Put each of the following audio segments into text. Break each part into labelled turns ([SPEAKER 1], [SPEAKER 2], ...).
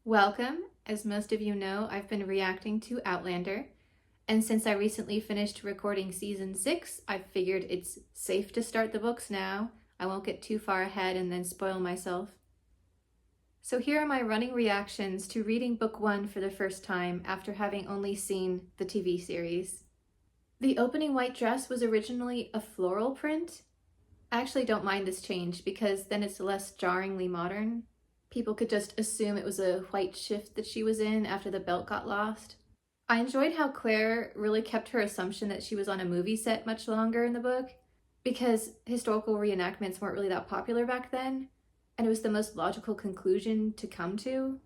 [SPEAKER 1] Welcome. As most of you know, I've been reacting to Outlander, and since I recently finished recording season 6, I figured it's safe to start the books now. I won't get too far ahead and then spoil myself. So here are my running reactions to reading book 1 for the first time after having only seen the TV series. The opening white dress was originally a floral print. I actually don't mind this change because then it's less jarringly modern. People could just assume it was a white shift that she was in after the belt got lost. I enjoyed how Claire really kept her assumption that she was on a movie set much longer in the book, because historical reenactments weren't really that popular back then, and it was the most logical conclusion to come to.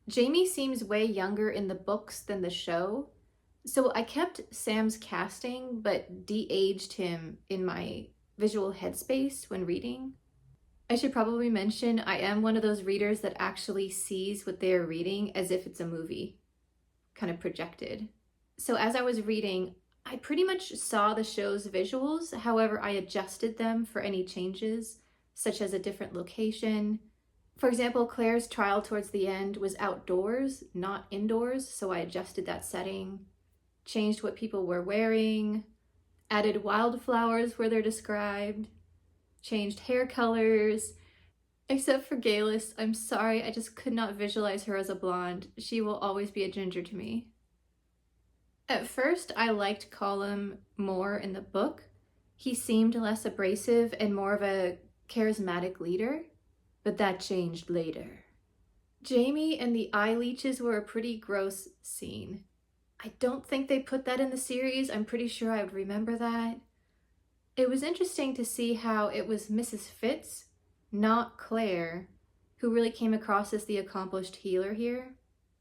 [SPEAKER 1] Jamie seems way younger in the books than the show, so I kept Sam's casting but de-aged him in my visual headspace when reading. I should probably mention I am one of those readers that actually sees what they are reading as if it's a movie, kind of projected. So as I was reading, I pretty much saw the show's visuals, however I adjusted them for any changes, such as a different location. For example, Claire's trial towards the end was outdoors, not indoors, so I adjusted that setting, changed what people were wearing, added wildflowers where they're described, changed hair colors. Except for Galis, I'm sorry, I just could not visualize her as a blonde. She will always be a ginger to me. At first, I liked Colum more in the book. He seemed less abrasive and more of a charismatic leader, but that changed later. Jamie and the eye leeches were a pretty gross scene. I don't think they put that in the series. I'm pretty sure I would remember that. It was interesting to see how it was Mrs. Fitz, not Claire, who really came across as the accomplished healer here.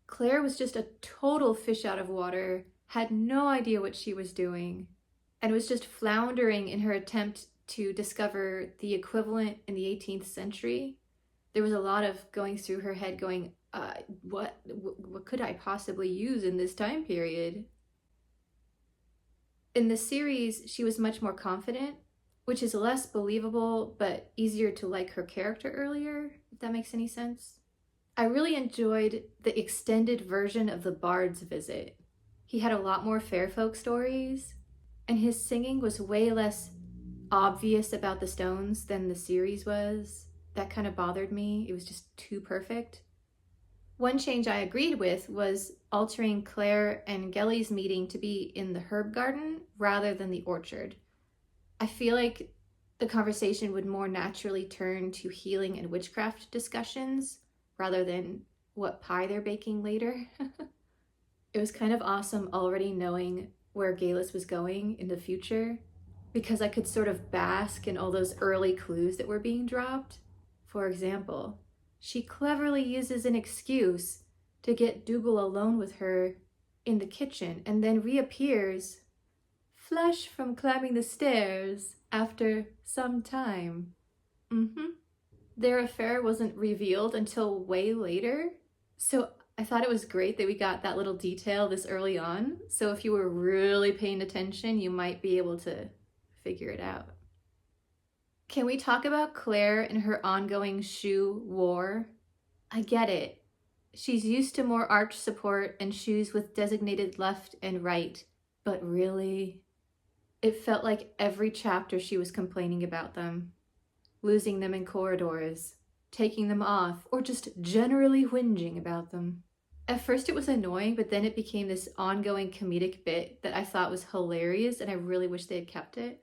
[SPEAKER 1] Claire was just a total fish out of water, had no idea what she was doing, and was just floundering in her attempt to discover the equivalent in the 18th century. There was a lot of going through her head going, what could I possibly use in this time period? In the series, she was much more confident, which is less believable, but easier to like her character earlier, if that makes any sense. I really enjoyed the extended version of the Bard's visit. He had a lot more fair folk stories, and his singing was way less obvious about the stones than the series was. That kind of bothered me. It was just too perfect. One change I agreed with was altering Claire and Gelly's meeting to be in the herb garden rather than the orchard. I feel like the conversation would more naturally turn to healing and witchcraft discussions rather than what pie they're baking later. It was kind of awesome already knowing where Galis was going in the future, because I could sort of bask in all those early clues that were being dropped. For example, she cleverly uses an excuse to get Dougal alone with her in the kitchen and then reappears, flush from climbing the stairs after some time. Their affair wasn't revealed until way later, so I thought it was great that we got that little detail this early on. So if you were really paying attention, you might be able to figure it out. Can we talk about Claire and her ongoing shoe war? I get it. She's used to more arch support and shoes with designated left and right, but really? It felt like every chapter she was complaining about them, losing them in corridors, taking them off, or just generally whinging about them. At first it was annoying, but then it became this ongoing comedic bit that I thought was hilarious, and I really wish they had kept it.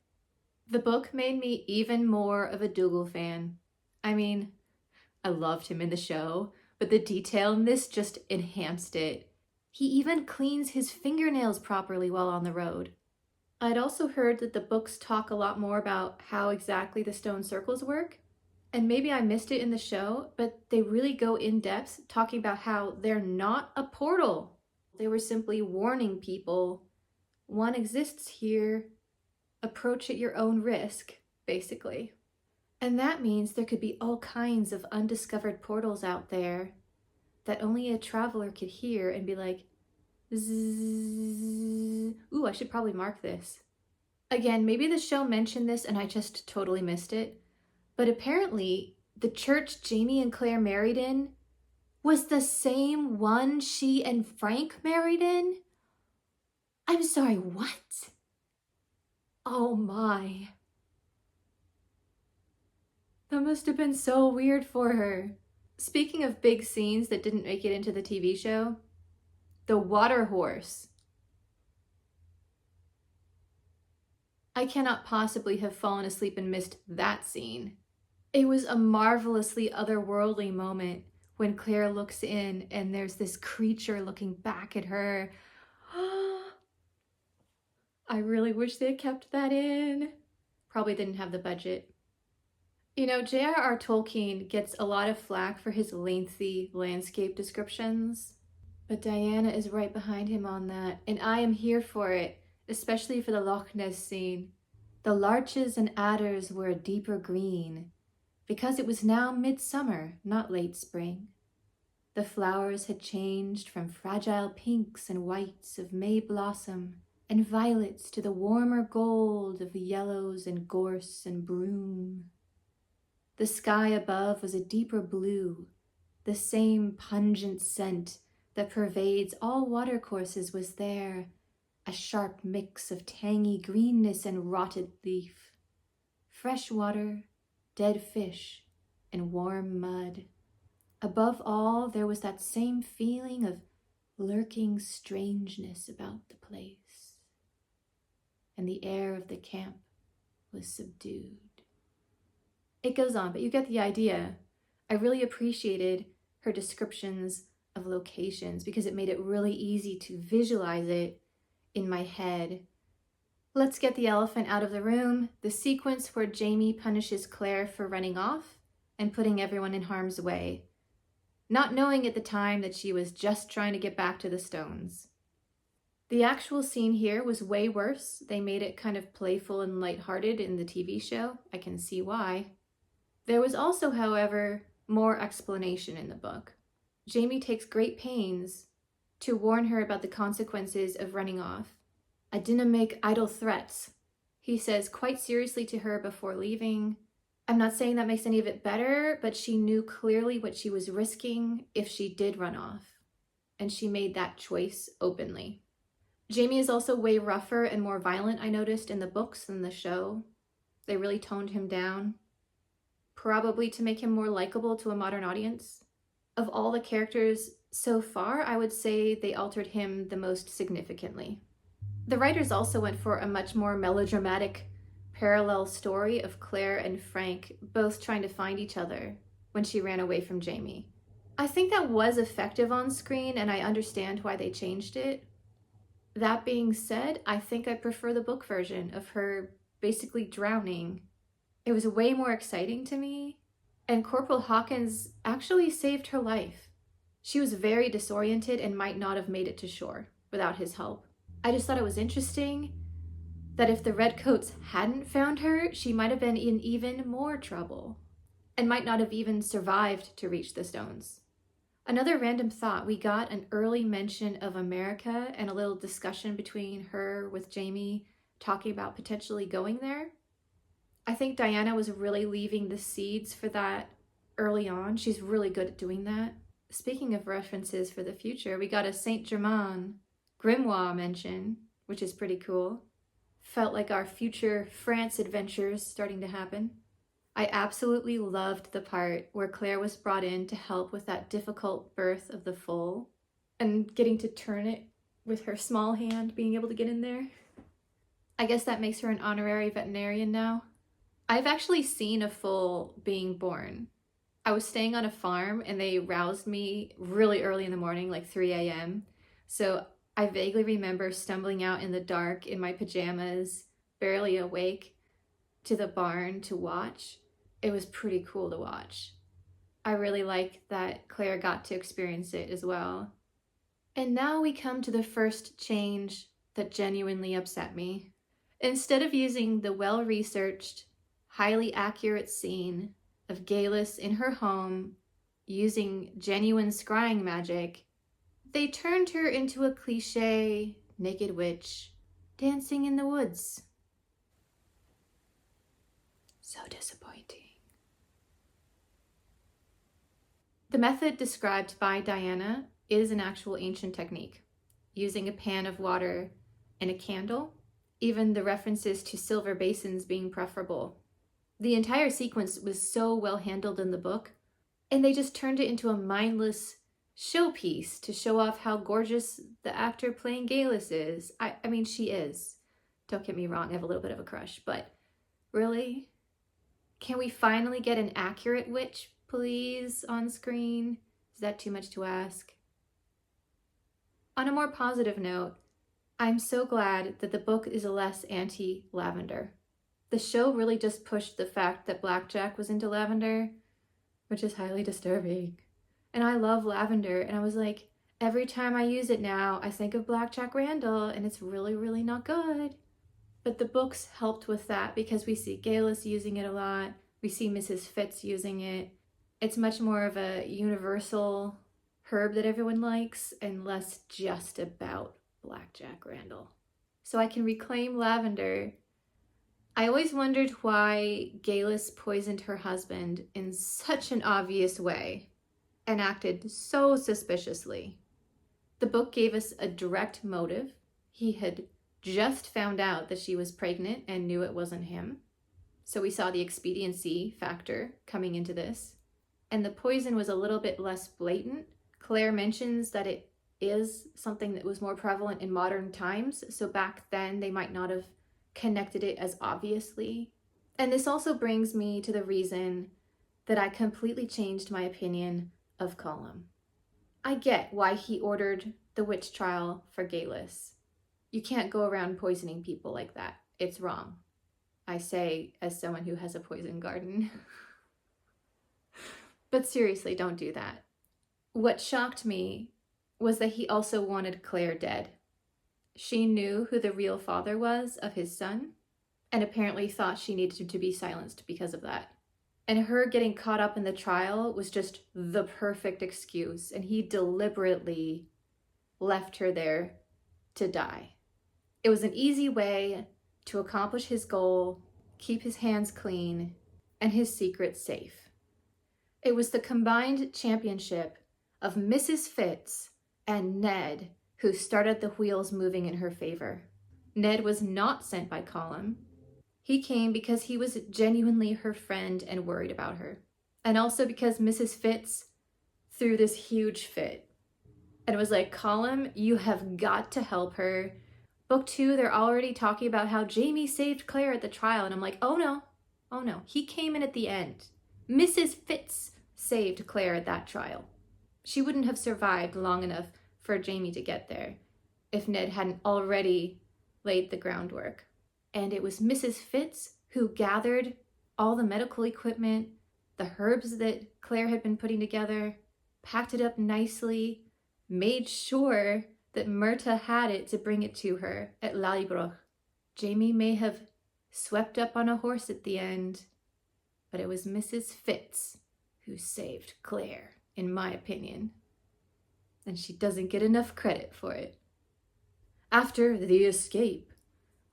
[SPEAKER 1] The book made me even more of a Dougal fan. I mean, I loved him in the show, but the detail in this just enhanced it. He even cleans his fingernails properly while on the road. I'd also heard that the books talk a lot more about how exactly the stone circles work, and maybe I missed it in the show, but they really go in depth talking about how they're not a portal. They were simply warning people, one exists here, approach at your own risk, basically. And that means there could be all kinds of undiscovered portals out there that only a traveler could hear and be like, zzz. Ooh, I should probably mark this. Again, maybe the show mentioned this and I just totally missed it, but apparently the church Jamie and Claire married in was the same one she and Frank married in? I'm sorry, what? Oh my. That must have been so weird for her. Speaking of big scenes that didn't make it into the TV show, the water horse. I cannot possibly have fallen asleep and missed that scene. It was a marvelously otherworldly moment when Claire looks in and there's this creature looking back at her. I really wish they had kept that in. Probably didn't have the budget. You know, J.R.R. Tolkien gets a lot of flack for his lengthy landscape descriptions, but Diana is right behind him on that, and I am here for it, especially for the Loch Ness scene. The larches and adders were a deeper green, because it was now midsummer, not late spring. The flowers had changed from fragile pinks and whites of May blossom and violets to the warmer gold of yellows and gorse and broom. The sky above was a deeper blue. The same pungent scent that pervades all watercourses was there, a sharp mix of tangy greenness and rotted leaf, fresh water, dead fish, and warm mud. Above all, there was that same feeling of lurking strangeness about the place, and the air of the camp was subdued. It goes on, but you get the idea. I really appreciated her descriptions of locations because it made it really easy to visualize it in my head. Let's get the elephant out of the room. The sequence where Jamie punishes Claire for running off and putting everyone in harm's way, not knowing at the time that she was just trying to get back to the stones. The actual scene here was way worse. They made it kind of playful and lighthearted in the TV show. I can see why. There was also, however, more explanation in the book. Jamie takes great pains to warn her about the consequences of running off. "I dinna make idle threats," he says quite seriously to her before leaving. I'm not saying that makes any of it better, but she knew clearly what she was risking if she did run off, and she made that choice openly. Jamie is also way rougher and more violent, I noticed, in the books than the show. They really toned him down, probably to make him more likable to a modern audience. Of all the characters so far, I would say they altered him the most significantly. The writers also went for a much more melodramatic parallel story of Claire and Frank both trying to find each other when she ran away from Jamie. I think that was effective on screen, and I understand why they changed it. That being said, I think I prefer the book version of her basically drowning. It was way more exciting to me, and Corporal Hawkins actually saved her life. She was very disoriented and might not have made it to shore without his help. I just thought it was interesting that if the Redcoats hadn't found her, she might have been in even more trouble and might not have even survived to reach the stones. Another random thought, we got an early mention of America and a little discussion between her with Jamie talking about potentially going there. I think Diana was really leaving the seeds for that early on. She's really good at doing that. Speaking of references for the future, we got a Saint Germain grimoire mention, which is pretty cool. Felt like our future France adventures starting to happen. I absolutely loved the part where Claire was brought in to help with that difficult birth of the foal and getting to turn it with her small hand, being able to get in there. I guess that makes her an honorary veterinarian now. I've actually seen a foal being born. I was staying on a farm and they roused me really early in the morning, like 3 a.m. So I vaguely remember stumbling out in the dark in my pajamas, barely awake, to the barn to watch. It was pretty cool to watch. I really like that Claire got to experience it as well. And now we come to the first change that genuinely upset me. Instead of using the well-researched, highly accurate scene of Galus in her home using genuine scrying magic, they turned her into a cliché naked witch dancing in the woods. So disappointing. The method described by Diana is an actual ancient technique, using a pan of water and a candle, even the references to silver basins being preferable. The entire sequence was so well handled in the book, and they just turned it into a mindless showpiece to show off how gorgeous the actor playing Galus is. I mean, she is. Don't get me wrong, I have a little bit of a crush, but really? Can we finally get an accurate witch, please, on screen? Is that too much to ask? On a more positive note, I'm so glad that the book is less anti-lavender. The show really just pushed the fact that Blackjack was into lavender, which is highly disturbing. And I love lavender, and I was like, every time I use it now, I think of Blackjack Randall, and it's really, really not good. But the books helped with that because we see Galus using it a lot. We see Mrs. Fitz using it. It's much more of a universal herb that everyone likes and less just about Blackjack Randall. So I can reclaim lavender. I always wondered why Galus poisoned her husband in such an obvious way and acted so suspiciously. The book gave us a direct motive. He had just found out that she was pregnant and knew it wasn't him. So we saw the expediency factor coming into this. And the poison was a little bit less blatant. Claire mentions that it is something that was more prevalent in modern times. So back then they might not have connected it as obviously. And this also brings me to the reason that I completely changed my opinion of Colum. I get why he ordered the witch trial for Galus. You can't go around poisoning people like that. It's wrong. I say as someone who has a poison garden. But seriously, don't do that. What shocked me was that he also wanted Claire dead. She knew who the real father was of his son, and apparently thought she needed to be silenced because of that. And her getting caught up in the trial was just the perfect excuse, and he deliberately left her there to die. It was an easy way to accomplish his goal, keep his hands clean, and his secret safe. It was the combined championship of Mrs. Fitz and Ned who started the wheels moving in her favor. Ned was not sent by Colum. He came because he was genuinely her friend and worried about her. And also because Mrs. Fitz threw this huge fit. And it was like, Colum, you have got to help her. Book 2, they're already talking about how Jamie saved Claire at the trial. And I'm like, oh no. He came in at the end. Mrs. Fitz saved Claire at that trial. She wouldn't have survived long enough for Jamie to get there if Ned hadn't already laid the groundwork. And it was Mrs. Fitz who gathered all the medical equipment, the herbs that Claire had been putting together, packed it up nicely, made sure that Myrta had it to bring it to her at Lallybroch. Jamie may have swept up on a horse at the end, but it was Mrs. Fitz who saved Claire, in my opinion. And she doesn't get enough credit for it. After the escape,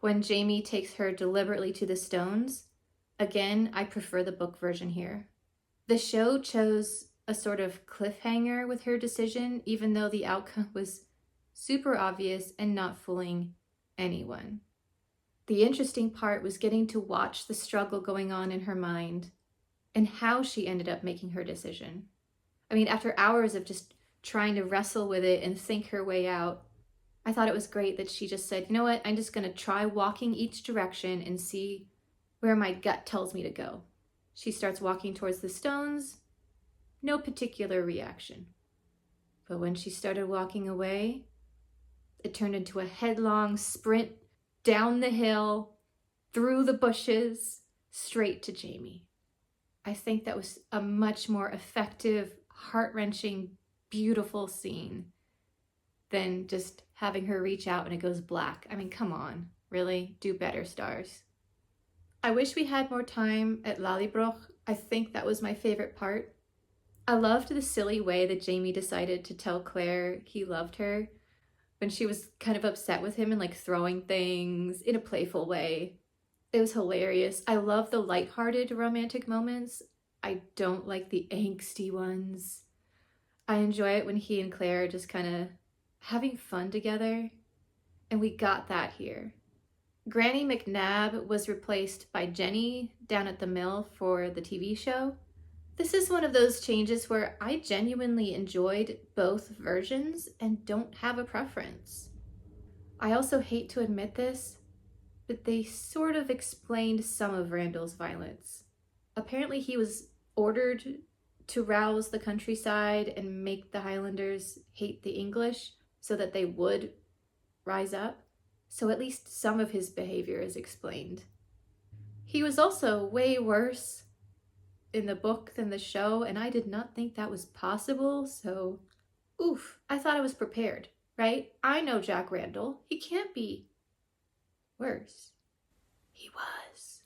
[SPEAKER 1] when Jamie takes her deliberately to the stones, again, I prefer the book version here. The show chose a sort of cliffhanger with her decision, even though the outcome was super obvious and not fooling anyone. The interesting part was getting to watch the struggle going on in her mind and how she ended up making her decision. I mean, after hours of just trying to wrestle with it and think her way out, I thought it was great that she just said, you know what, I'm just going to try walking each direction and see where my gut tells me to go. She starts walking towards the stones, no particular reaction. But when she started walking away, it turned into a headlong sprint down the hill, through the bushes, straight to Jamie. I think that was a much more effective, heart-wrenching, beautiful scene than just having her reach out and it goes black. I mean, come on, really? Do better, Starz. I wish we had more time at Lallybroch. I think that was my favorite part. I loved the silly way that Jamie decided to tell Claire he loved her when she was kind of upset with him and like throwing things in a playful way. It was hilarious. I love the lighthearted romantic moments. I don't like the angsty ones. I enjoy it when he and Claire are just kind of having fun together, and we got that here. Granny McNabb was replaced by Jenny down at the mill for the TV show. This is one of those changes where I genuinely enjoyed both versions and don't have a preference. I also hate to admit this, but they sort of explained some of Randall's violence. Apparently he was ordered to rouse the countryside and make the Highlanders hate the English so that they would rise up. So at least some of his behavior is explained. He was also way worse in the book than the show, and I did not think that was possible, so oof, I thought I was prepared, right? I know Jack Randall. He can't be worse. He was.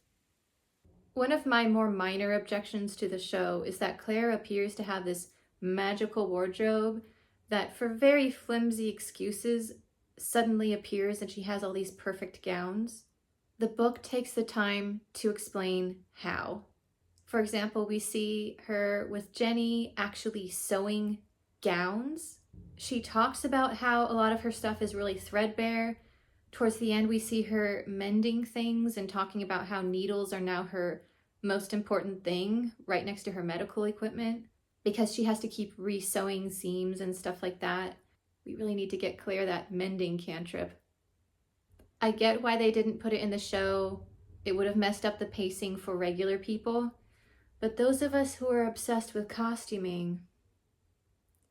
[SPEAKER 1] One of my more minor objections to the show is that Claire appears to have this magical wardrobe that, for very flimsy excuses, suddenly appears and she has all these perfect gowns. The book takes the time to explain how. For example, we see her with Jenny actually sewing gowns. She talks about how a lot of her stuff is really threadbare. Towards the end, we see her mending things and talking about how needles are now her most important thing, right next to her medical equipment, because she has to keep re-sewing seams and stuff like that. We really need to get Claire that mending cantrip. I get why they didn't put it in the show. It would have messed up the pacing for regular people. But those of us who are obsessed with costuming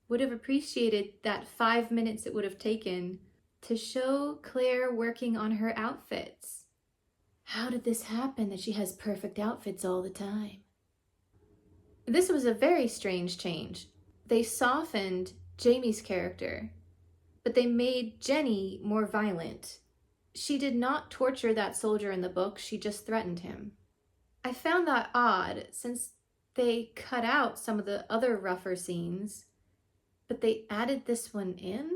[SPEAKER 1] would have appreciated that 5 minutes it would have taken to show Claire working on her outfits. How did this happen that she has perfect outfits all the time? This was a very strange change. They softened Jamie's character, but they made Jenny more violent. She did not torture that soldier in the book, she just threatened him. I found that odd since they cut out some of the other rougher scenes, but they added this one in.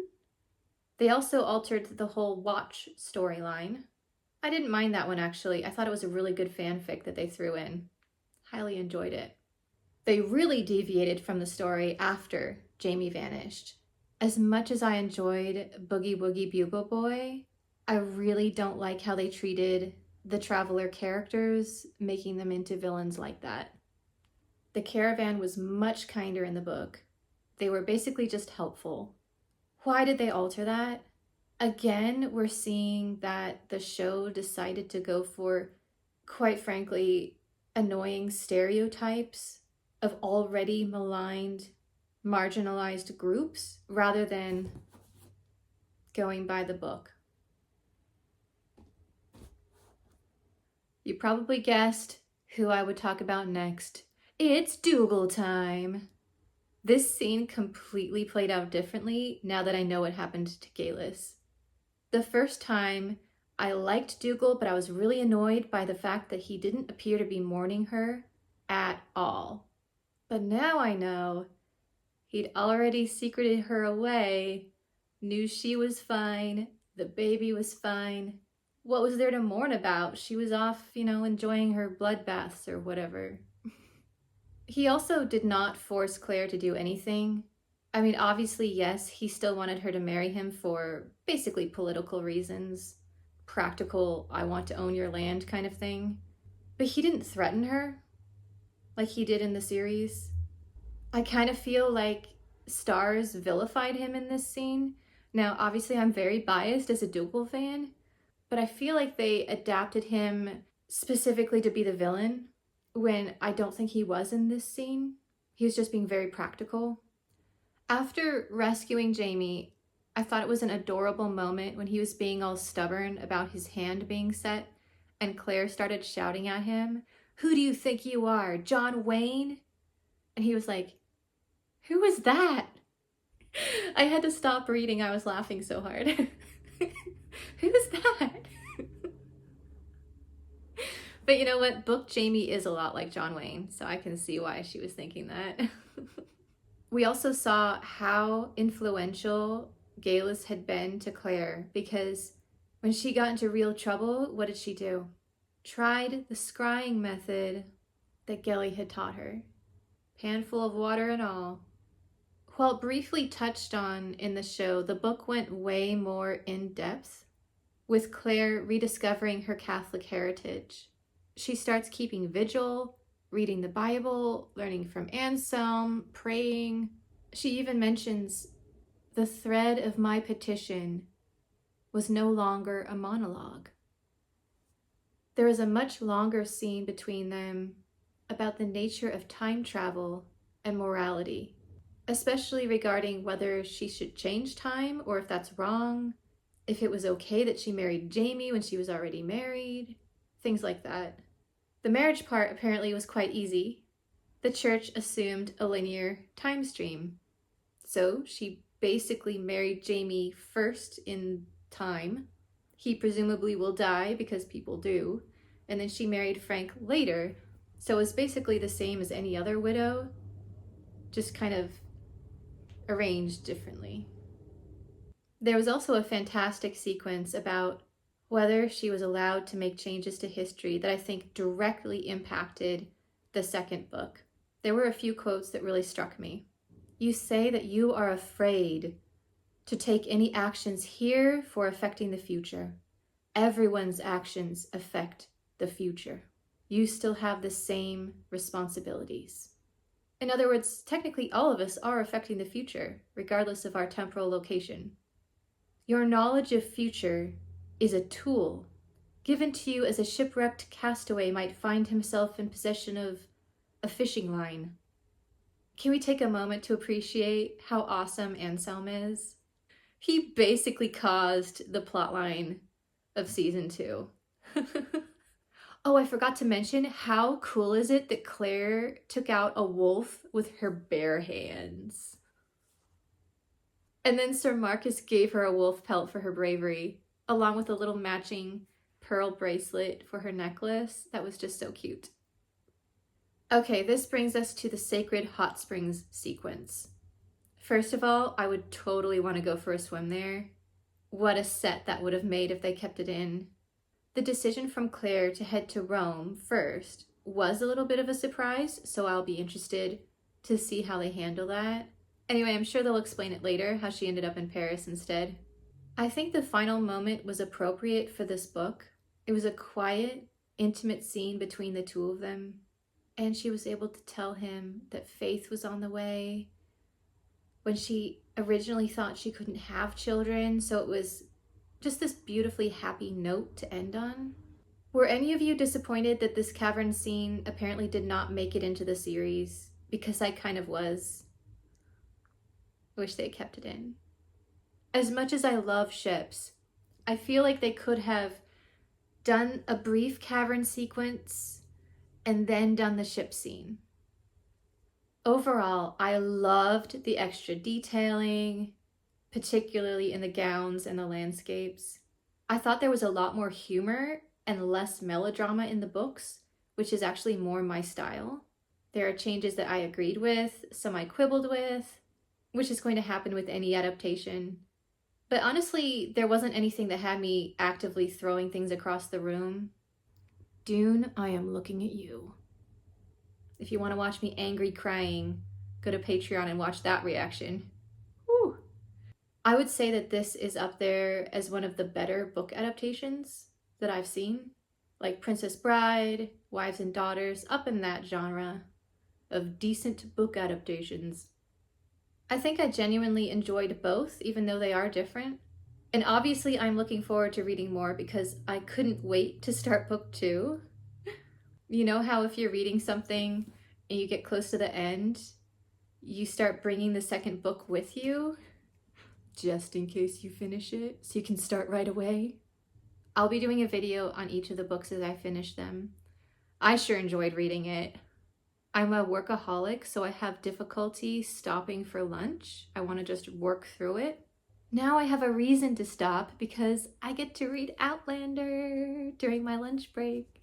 [SPEAKER 1] They also altered the whole Watch storyline. I didn't mind that one actually. I thought it was a really good fanfic that they threw in. Highly enjoyed it. They really deviated from the story after Jamie vanished. As much as I enjoyed Boogie Woogie Bugle Boy, I really don't like how they treated the Traveler characters, making them into villains like that. The Caravan was much kinder in the book. They were basically just helpful. Why did they alter that? Again, we're seeing that the show decided to go for, quite frankly, annoying stereotypes of already maligned, marginalized groups, rather than going by the book. You probably guessed who I would talk about next. It's Dougal time. This scene completely played out differently now that I know what happened to Galus. The first time, I liked Dougal, but I was really annoyed by the fact that he didn't appear to be mourning her at all. But now I know he'd already secreted her away, knew she was fine, the baby was fine. What was there to mourn about? She was off, enjoying her bloodbaths or whatever. He also did not force Claire to do anything. I mean, obviously, yes, he still wanted her to marry him for basically political reasons. Practical, I want to own your land kind of thing. But he didn't threaten her like he did in the series. I kind of feel like Starz vilified him in this scene. Now, obviously, I'm very biased as a Dougal fan, but I feel like they adapted him specifically to be the villain when I don't think he was in this scene. He was just being very practical. After rescuing Jamie, I thought it was an adorable moment when he was being all stubborn about his hand being set, and Claire started shouting at him, "Who do you think you are, John Wayne?" And he was like, "Who is that?" I had to stop reading, I was laughing so hard. Who's that? But you know what? Book Jamie is a lot like John Wayne, so I can see why she was thinking that. We also saw how influential Galus had been to Claire, because when she got into real trouble, what did she do? Tried the scrying method that Gelly had taught her. Pan full of water and all. While briefly touched on in the show, the book went way more in depth, with Claire rediscovering her Catholic heritage. She starts keeping vigil, reading the Bible, learning from Anselm, praying. She even mentions the thread of my petition was no longer a monologue. There is a much longer scene between them about the nature of time travel and morality, especially regarding whether she should change time or if that's wrong, if it was okay that she married Jamie when she was already married, things like that. The marriage part apparently was quite easy. The church assumed a linear time stream. So she basically married Jamie first in time. He presumably will die because people do. And then she married Frank later. So it was basically the same as any other widow, just kind of arranged differently. There was also a fantastic sequence about whether she was allowed to make changes to history that I think directly impacted the second book. There were a few quotes that really struck me. You say that you are afraid to take any actions here for affecting the future. Everyone's actions affect the future. You still have the same responsibilities. In other words, technically all of us are affecting the future, regardless of our temporal location. Your knowledge of future is a tool given to you as a shipwrecked castaway might find himself in possession of a fishing line. Can we take a moment to appreciate how awesome Anselm is? He basically caused the plotline of season 2. Oh, I forgot to mention, how cool is it that Claire took out a wolf with her bare hands? And then Sir Marcus gave her a wolf pelt for her bravery, along with a little matching pearl bracelet for her necklace. That was just so cute. Okay, this brings us to the sacred hot springs sequence. First of all, I would totally want to go for a swim there. What a set that would have made if they kept it in. The decision from Claire to head to Rome first was a little bit of a surprise, so I'll be interested to see how they handle that. Anyway, I'm sure they'll explain it later, how she ended up in Paris instead. I think the final moment was appropriate for this book. It was a quiet, intimate scene between the two of them, and she was able to tell him that Faith was on the way when she originally thought she couldn't have children, so it was just this beautifully happy note to end on. Were any of you disappointed that this cavern scene apparently did not make it into the series? Because I kind of was. Wish they kept it in. As much as I love ships, I feel like they could have done a brief cavern sequence and then done the ship scene. Overall, I loved the extra detailing, particularly in the gowns and the landscapes. I thought there was a lot more humor and less melodrama in the books, which is actually more my style. There are changes that I agreed with, some I quibbled with, which is going to happen with any adaptation. But honestly, there wasn't anything that had me actively throwing things across the room. Dune, I am looking at you. If you want to watch me angry crying, go to Patreon and watch that reaction. Whew. I would say that this is up there as one of the better book adaptations that I've seen. Like Princess Bride, Wives and Daughters, up in that genre of decent book adaptations. I think I genuinely enjoyed both, even though they are different. And obviously I'm looking forward to reading more because I couldn't wait to start book 2. You know how if you're reading something and you get close to the end, you start bringing the second book with you, just in case you finish it, so you can start right away? I'll be doing a video on each of the books as I finish them. I sure enjoyed reading it. I'm a workaholic, so I have difficulty stopping for lunch. I want to just work through it. Now I have a reason to stop because I get to read Outlander during my lunch break.